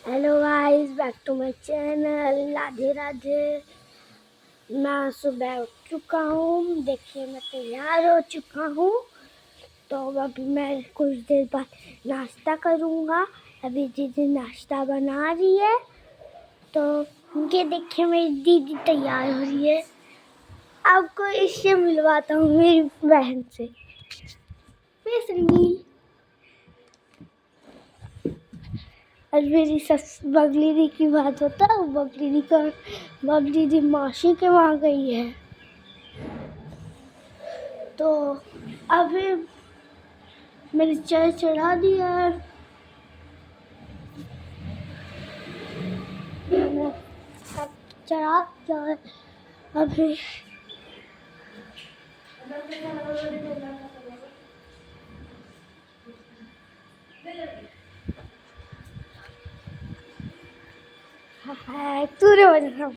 Hello guys, back to my channel. Radhe Radhe. मैं सुबह उठ चुका हूँ। देखिए, मैं तैयार हो चुका हूँ। तो अभी मैं कुछ देर बाद नाश्ता करूँगा। अभी दीदी नाश्ता बना रही है। तो ये देखिए, मेरी दीदी तैयार हो रही है। आपको इससे मिलवाता हूँ, मेरी बहन से। और मेरी बबली दी की बात होता है। बबली दी मासी के वहाँ गई है। तो अभी मैंने चाय चढ़ा दिया है। मैंने चढ़ा दिया है अभी। तूने बजा